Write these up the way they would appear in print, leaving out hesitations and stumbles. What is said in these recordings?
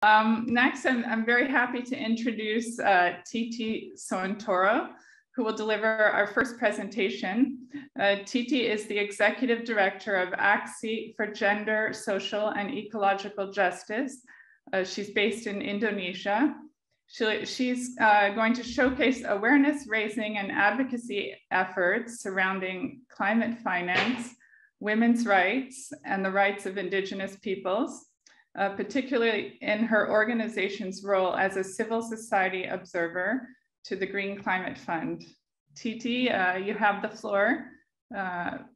Next, I'm very happy to introduce Titi Soentoro, who will deliver our first presentation. Titi is the Executive Director of Aksi for Gender, Social, and Ecological Justice. She's based in Indonesia. She's going to showcase awareness raising and advocacy efforts surrounding climate finance, women's rights, and the rights of indigenous peoples, particularly in her organization's role as a civil society observer to the Green Climate Fund. Titi, you have the floor.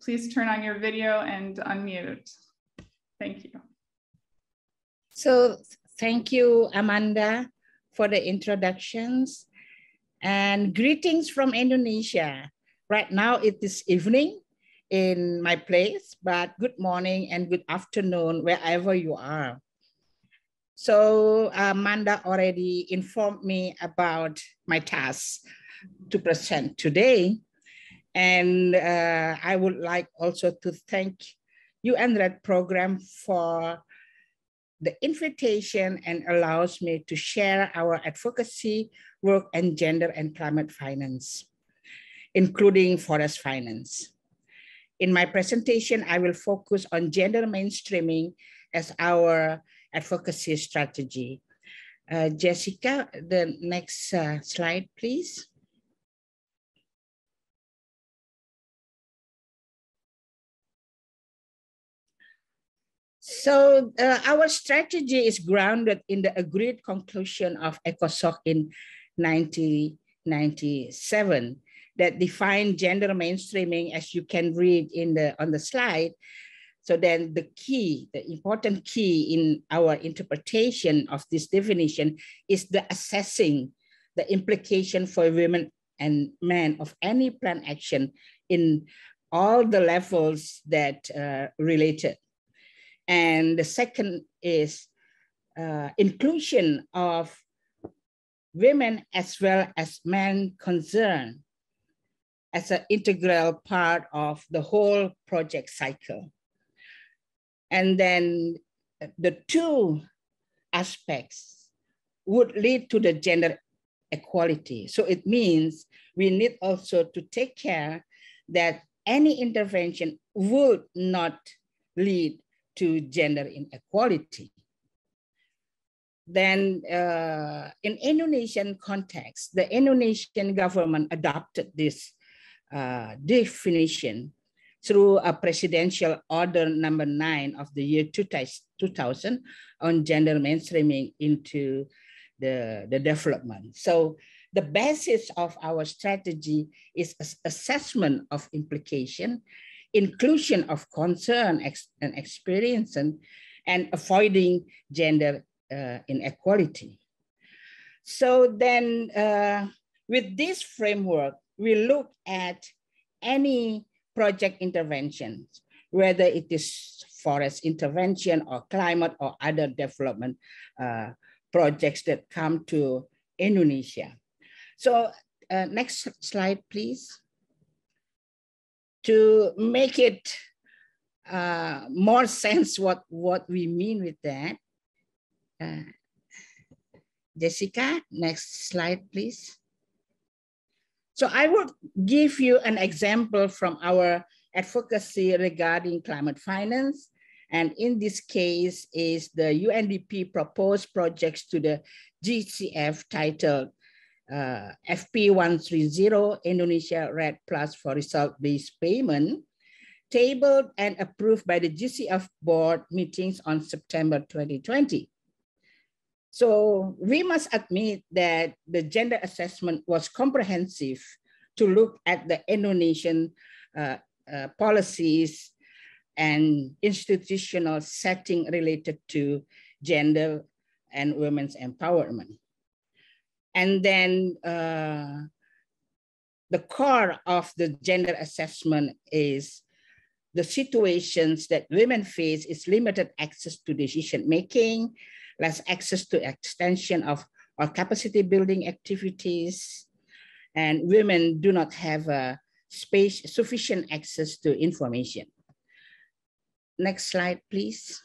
Please turn on your video and unmute. Thank you. So thank you, Amanda, for the introductions, and greetings from Indonesia. Right now it is evening in my place, but good morning and good afternoon wherever you are. So Amanda already informed me about my task to present today. And I would like also to thank UN-RED program for the invitation and allows me to share our advocacy work and gender and climate finance, including forest finance. In my presentation, I will focus on gender mainstreaming as our advocacy strategy. Jessica, the next slide, please. So our strategy is grounded in the agreed conclusion of Ecological in 1997 that defined gender mainstreaming, as you can read on the slide. So then the important key in our interpretation of this definition is the assessing the implication for women and men of any plan action in all the levels that related. And the second is inclusion of women as well as men concerned as an integral part of the whole project cycle. And then the two aspects would lead to the gender equality. So it means we need also to take care that any intervention would not lead to gender inequality. Then in Indonesian context, the Indonesian government adopted this definition through a presidential order number 9 of the year 2000 on gender mainstreaming into the development. So the basis of our strategy is assessment of implication, inclusion of concern and experience, and avoiding gender inequality. So then with this framework, we look at any project interventions, whether it is forest intervention or climate or other development projects that come to Indonesia. So next slide, please. To make it more sense what we mean with that. Jessica, next slide, please. So I will give you an example from our advocacy regarding climate finance. And in this case is the UNDP proposed projects to the GCF titled FP130 Indonesia RED Plus for result-based payment, tabled and approved by the GCF board meetings on September 2020. So we must admit that the gender assessment was comprehensive to look at the Indonesian policies and institutional setting related to gender and women's empowerment. And then the core of the gender assessment is the situations that women face is limited access to decision-making, less access to extension of or capacity building activities, and women do not have sufficient access to information. Next slide, please.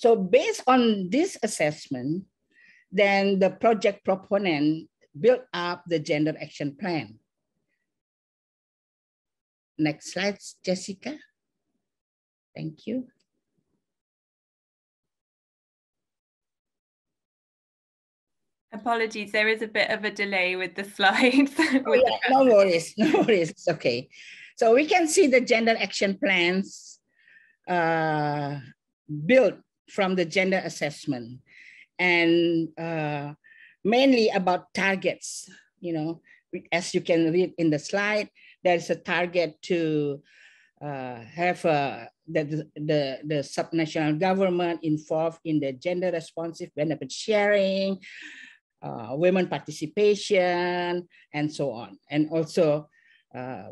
So based on this assessment, then the project proponent built up the gender action plan. Next slide, Jessica. Thank you. Apologies, there is a bit of a delay with the slides. Oh, yeah, no worries, no worries, it's okay. So we can see the gender action plans built from the gender assessment, and mainly about targets. You know, as you can read in the slide, there's a target to have the subnational government involved in the gender responsive benefit sharing, women participation, and so on. And also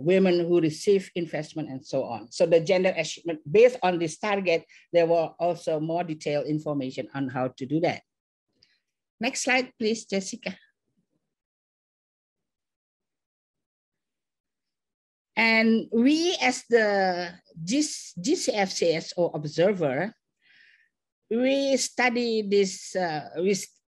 women who receive investment and so on. So the gender achievement, based on this target, there were also more detailed information on how to do that. Next slide, please, Jessica. And we, as the GCF-CSO observer, we study this,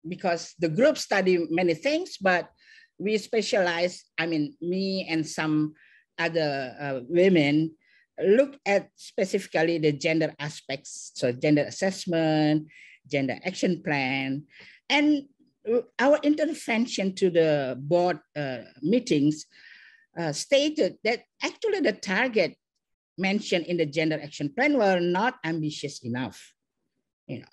because the group study many things, but we specialize, I mean, me and some other women look at specifically the gender aspects. So gender assessment, gender action plan, and our intervention to the board meetings stated that actually the target mentioned in the gender action plan were not ambitious enough, you know.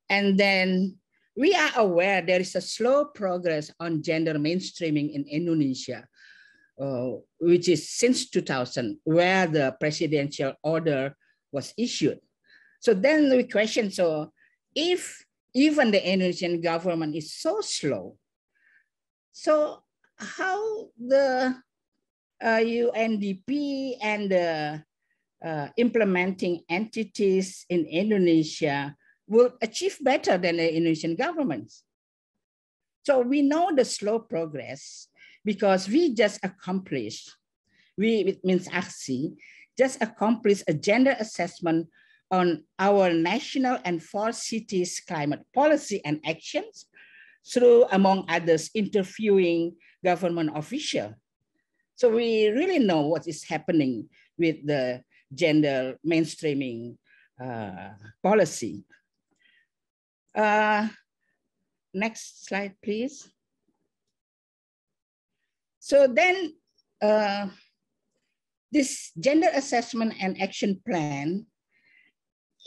And then we are aware there is a slow progress on gender mainstreaming in Indonesia, which is since 2000, where the presidential order was issued. So then we question, so if even the Indonesian government is so slow, so how the UNDP and the implementing entities in Indonesia will achieve better than the Indonesian governments? So we know the slow progress because we just accomplished, it means Aksi, just accomplished a gender assessment on our national and 4 cities climate policy and actions through, among others, interviewing government officials. So we really know what is happening with the gender mainstreaming policy. Next slide, please. So then this gender assessment and action plan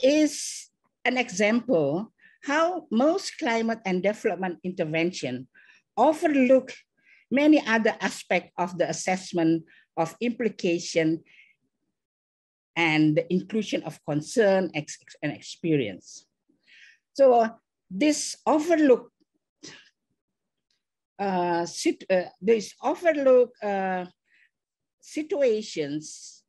is an example how most climate and development intervention overlook many other aspects of the assessment of implication and the inclusion of concern and experience. So this overlooked situations,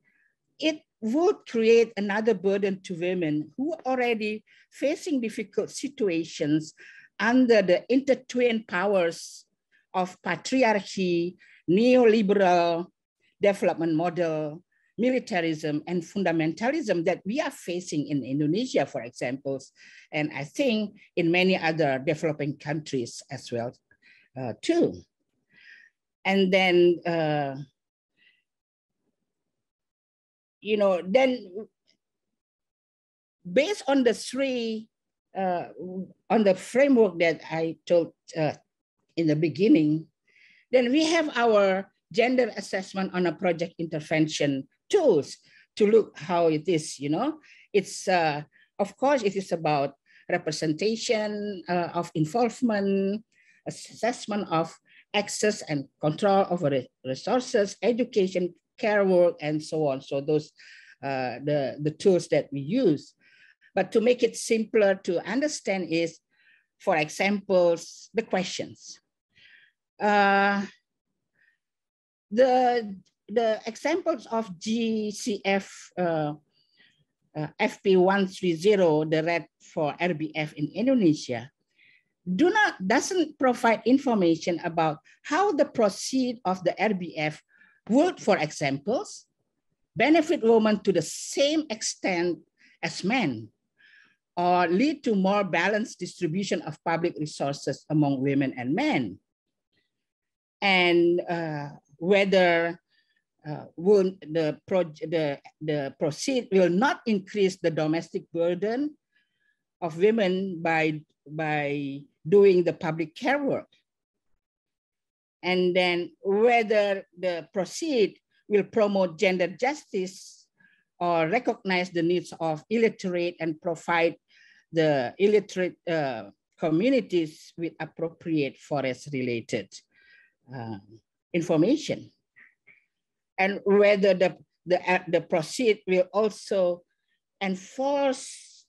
it would create another burden to women who are already facing difficult situations under the intertwined powers of patriarchy, neoliberal development model, militarism, and fundamentalism that we are facing in Indonesia, for example, and I think in many other developing countries as well, too. And then, you know, then based on the on the framework that I told in the beginning, then we have our gender assessment on a project intervention tools to look how it is, you know. It's, of course, it is about representation of involvement, assessment of access and control over resources, education, care work, and so on. So those, the tools that we use. But to make it simpler to understand is, for example, the questions. The examples of GCF FP130, the red for RBF in Indonesia, doesn't provide information about how the proceeds of the RBF would, for example, benefit women to the same extent as men, or lead to more balanced distribution of public resources among women and men. And whether will the proceed will not increase the domestic burden of women by doing the public care work. And then whether the proceed will promote gender justice or recognize the needs of illiterate and provide the illiterate communities with appropriate forest-related information. And whether the proceed will also enforce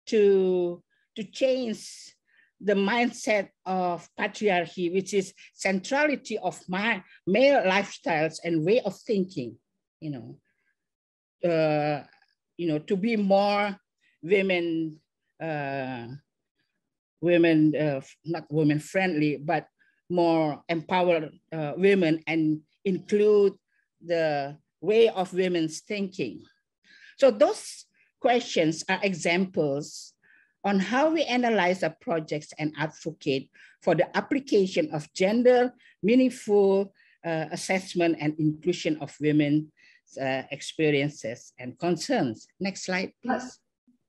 to change the mindset of patriarchy, which is centrality of male lifestyles and way of thinking, to be more women, not women friendly, but more empowered women, and include the way of women's thinking. So those questions are examples on how we analyze our projects and advocate for the application of gender meaningful assessment and inclusion of women's experiences and concerns. Next slide, please.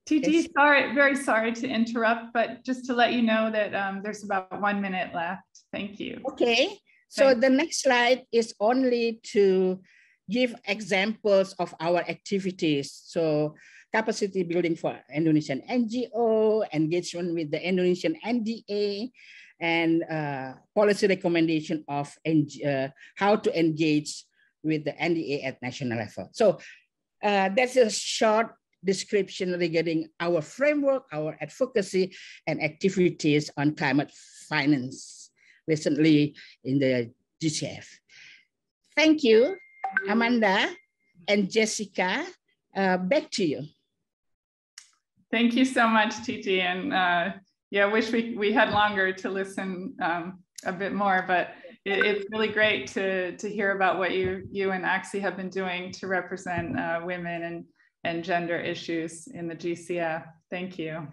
Titi, yes. Very sorry to interrupt, but just to let you know that there's about 1 minute left. Thank you. Okay, so the next slide is only to give examples of our activities. So capacity building for Indonesian NGO, engagement with the Indonesian NDA, and policy recommendation of how to engage with the NDA at national level. So that's a short description regarding our framework, our advocacy, and activities on climate finance recently in the GCF. Thank you, Amanda and Jessica. Back to you. Thank you so much, Titi. And yeah, I wish we had longer to listen a bit more, but it's really great to hear about what you and Aksi have been doing to represent women and gender issues in the GCF. Thank you.